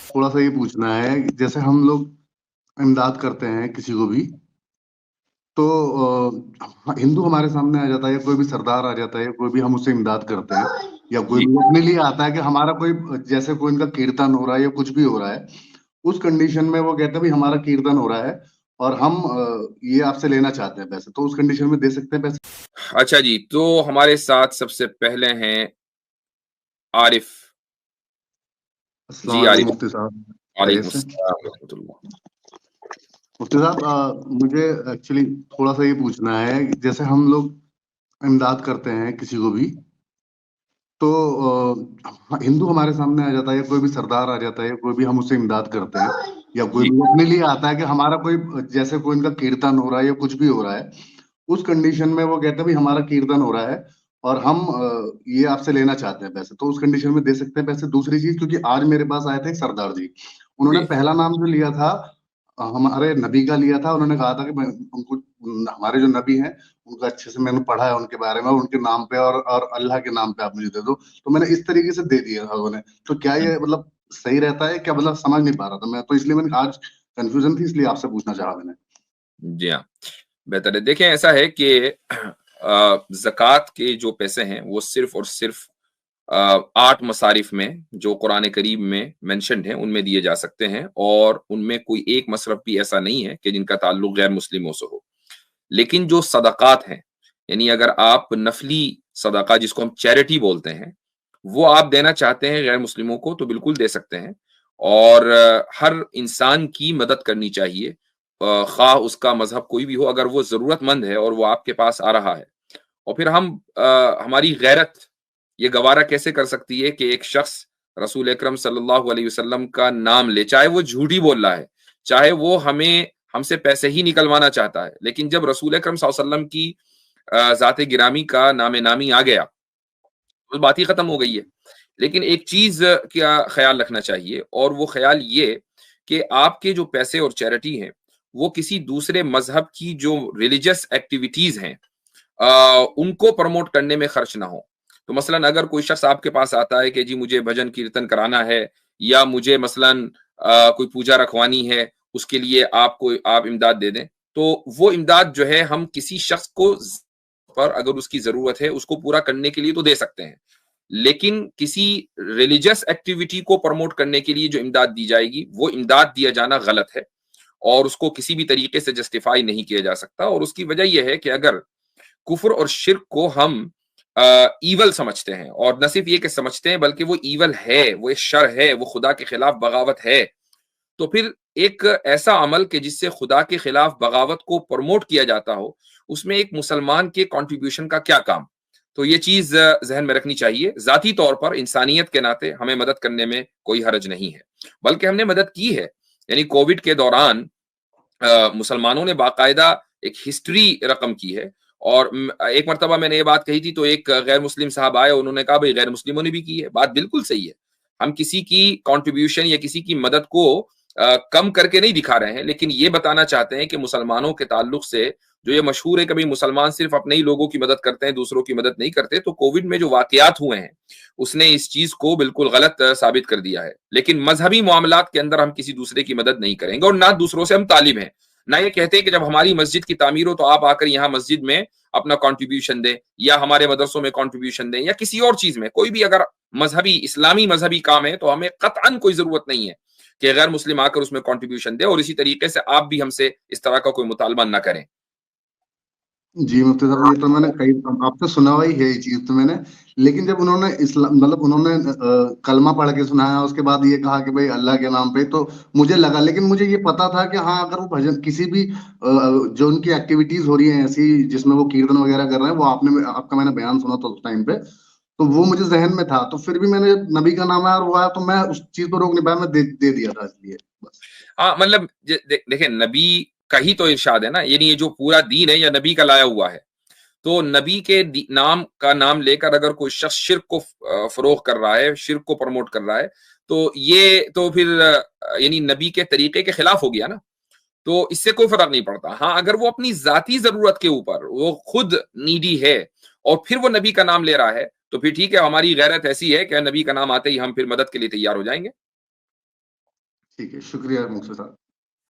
تھوڑا سا یہ پوچھنا ہے کہ جیسے ہم لوگ امداد کرتے ہیں کسی کو بھی تو ہندو ہمارے سامنے آ جاتا ہے یا کوئی بھی سردار آ جاتا ہے یا کوئی بھی ہم اس سے امداد کرتے ہیں یا کوئی جی بھی اپنے لیے آتا ہے کہ ہمارا کوئی جیسے کوئی ان کا کیرتن ہو رہا ہے یا کچھ بھی ہو رہا ہے اس کنڈیشن میں وہ کہتے ہیں بھی ہمارا کیرتن ہو رہا ہے اور ہم یہ آپ سے لینا چاہتے ہیں پیسے تو اس کنڈیشن میں دے سکتے ہیں پیسے. اچھا جی، تو ہمارے ساتھ سب سے پہلے ہیں عارف. السلام جی علیکم عارف، مفتی صاحب. وعلیکم خیریت سے السلام ورحمۃ اللہ. مفتی صاحب مجھے ایکچولی تھوڑا سا یہ پوچھنا ہے کہ جیسے ہم لوگ امداد کرتے ہیں کسی کو بھی تو ہندو ہمارے سامنے آ جاتا ہے یا کوئی بھی سردار آ جاتا ہے یا کوئی بھی ہم اس سے امداد کرتے ہیں یا کوئی جی بھی اپنے لیے آتا ہے کہ ہمارا کوئی جیسے کوئی ان کا کیرتن ہو رہا ہے یا کچھ بھی ہو رہا ہے اس کنڈیشن میں وہ کہتے ہیں بھی ہمارا کیرتن ہو رہا ہے اور ہم یہ آپ سے لینا چاہتے ہیں پیسے تو اس کنڈیشن میں دے سکتے ہیں پیسے. دوسری چیز کیونکہ آج میرے پاس آئے تھے ایک سردار جی انہوں نے جی پہلا نام جو لیا تھا ہمارے نبی کا لیا تھا. انہوں نے کہا تھا کہ ان کو ہمارے جو نبی ہیں ان کو اچھے سے میں نے پڑھا ہے ان کے بارے میں ان کے نام پہ اور اللہ کے نام پہ آپ مجھے دے دو تو میں نے اس طریقے سے دے دیا انہوں نے. تو کیا یہ مطلب صحیح رہتا ہے کیا مطلب سمجھ نہیں پا رہا تھا میں تو اس لیے میں نے آج کنفیوژن تھی اس لیے آپ سے پوچھنا چاہا میں نے. جی ہاں، بہتر ہے. دیکھیں ایسا ہے کہ زکوٰۃ کے جو پیسے ہیں وہ صرف اور صرف 8 مصارف میں جو قرآن کریم میں مینشنڈ ہیں ان میں دیے جا سکتے ہیں اور ان میں کوئی ایک مصرف بھی ایسا نہیں ہے کہ جن کا تعلق غیر مسلموں سے ہو. لیکن جو صدقات ہیں یعنی اگر آپ نفلی صدقہ جس کو ہم چیریٹی بولتے ہیں وہ آپ دینا چاہتے ہیں غیر مسلموں کو تو بالکل دے سکتے ہیں. اور ہر انسان کی مدد کرنی چاہیے خواہ اس کا مذہب کوئی بھی ہو. اگر وہ ضرورت مند ہے اور وہ آپ کے پاس آ رہا ہے اور پھر ہماری غیرت یہ گوارا کیسے کر سکتی ہے کہ ایک شخص رسول اکرم صلی اللہ علیہ وسلم کا نام لے چاہے وہ جھوٹ ہی بول رہا ہے چاہے وہ ہم سے پیسے ہی نکلوانا چاہتا ہے لیکن جب رسول اکرم صلی اللہ علیہ وسلم کی ذات گرامی کا نام نامی آ گیا تو بات ہی ختم ہو گئی ہے. لیکن ایک چیز کا خیال رکھنا چاہیے اور وہ خیال یہ کہ آپ کے جو پیسے اور چیریٹی ہیں وہ کسی دوسرے مذہب کی جو ریلیجس ایکٹیویٹیز ہیں ان کو پروموٹ کرنے میں خرچ نہ ہو. تو مثلا اگر کوئی شخص آپ کے پاس آتا ہے کہ جی مجھے بھجن کیرتن کرانا ہے یا مجھے مثلا کوئی پوجا رکھوانی ہے اس کے لیے آپ امداد دے دیں تو وہ امداد جو ہے ہم کسی شخص کو پر اگر اس کی ضرورت ہے اس کو پورا کرنے کے لیے تو دے سکتے ہیں لیکن کسی ریلیجس ایکٹیویٹی کو پروموٹ کرنے کے لیے جو امداد دی جائے گی وہ امداد دیا جانا غلط ہے اور اس کو کسی بھی طریقے سے جسٹیفائی نہیں کیا جا سکتا. اور اس کی وجہ یہ ہے کہ اگر کفر اور شرک کو ہم ایول سمجھتے ہیں اور نہ صرف یہ کہ سمجھتے ہیں بلکہ وہ ایول ہے وہ ایک شر ہے وہ خدا کے خلاف بغاوت ہے تو پھر ایک ایسا عمل کہ جس سے خدا کے خلاف بغاوت کو پروموٹ کیا جاتا ہو اس میں ایک مسلمان کے کنٹریبیوشن کا کیا کام. تو یہ چیز ذہن میں رکھنی چاہیے. ذاتی طور پر انسانیت کے ناطے ہمیں مدد کرنے میں کوئی حرج نہیں ہے بلکہ ہم نے مدد کی ہے. یعنی کووڈ کے دوران مسلمانوں نے باقاعدہ ایک ہسٹری رقم کی ہے اور ایک مرتبہ میں نے یہ بات کہی تھی تو ایک غیر مسلم صاحب آئے انہوں نے کہا بھائی غیر مسلموں نے بھی کی ہے. بات بالکل صحیح ہے. ہم کسی کی کنٹریبیوشن یا کسی کی مدد کو کم کر کے نہیں دکھا رہے ہیں لیکن یہ بتانا چاہتے ہیں کہ مسلمانوں کے تعلق سے جو یہ مشہور ہے کہ مسلمان صرف اپنے ہی لوگوں کی مدد کرتے ہیں دوسروں کی مدد نہیں کرتے تو کووڈ میں جو واقعات ہوئے ہیں اس نے اس چیز کو بالکل غلط ثابت کر دیا ہے. لیکن مذہبی معاملات کے اندر ہم کسی دوسرے کی مدد نہیں کریں گے اور نہ دوسروں سے ہم طالب ہیں نہ یہ کہتے ہیں کہ جب ہماری مسجد کی تعمیر ہو تو آپ آ کر یہاں مسجد میں اپنا کنٹریبیوشن دیں یا ہمارے مدرسوں میں کنٹریبیوشن دیں یا کسی اور چیز میں کوئی بھی اگر مذہبی اسلامی مذہبی کام ہے تو ہمیں قطعاً کوئی ضرورت نہیں ہے کہ غیر مسلم آ کر اس میں کنٹریبیوشن دے اور اسی طریقے سے آپ بھی ہم سے اس طرح کا کوئی مطالبہ نہ کریں. جی مفتی صاحب یہ تو میں نے کئی آپ سے سنا ہوا ہی ہے یہ چیز تو میں نے لیکن جب انہوں نے اسلام مطلب انہوں نے کلمہ پڑھ کے سنایا اس کے بعد یہ کہا کہ بھائی اللہ کے نام پہ تو مجھے لگا لیکن مجھے یہ پتا تھا کہ ہاں اگر وہ بھجن کسی بھی جو ان کی ایکٹیویٹیز ہو رہی ہیں ایسی جس میں وہ کیرتن وغیرہ کر رہے ہیں وہ آپ کا میں نے بیان سنا تھا اس ٹائم پہ تو وہ مجھے ذہن میں تھا تو پھر بھی میں نے نبی کا نام آیا اور وہ آیا تو میں اس چیز کو روک نہیں پایا میں دے دیا تھا اس لیے بس. ہاں مطلب دیکھیں نبی کا ہی تو ارشاد ہے نا یعنی یہ جو پورا دین ہے یا نبی کا لایا ہوا ہے تو نبی کے نام کا نام لے کر اگر کوئی شخص شرک کو فروغ کر رہا ہے شرک کو پروموٹ کر رہا ہے تو یہ تو پھر یعنی نبی کے طریقے کے خلاف ہو گیا نا تو اس سے کوئی فرق نہیں پڑتا. ہاں اگر وہ اپنی ذاتی ضرورت کے اوپر وہ خود نیڈی ہے اور پھر وہ نبی کا نام لے رہا ہے تو پھر ٹھیک ہے ہماری غیرت ایسی ہے کہ نبی کا نام آتے ہی ہم پھر مدد کے لیے تیار ہو جائیں گے. ٹھیک ہے، شکریہ مقصد صاحب.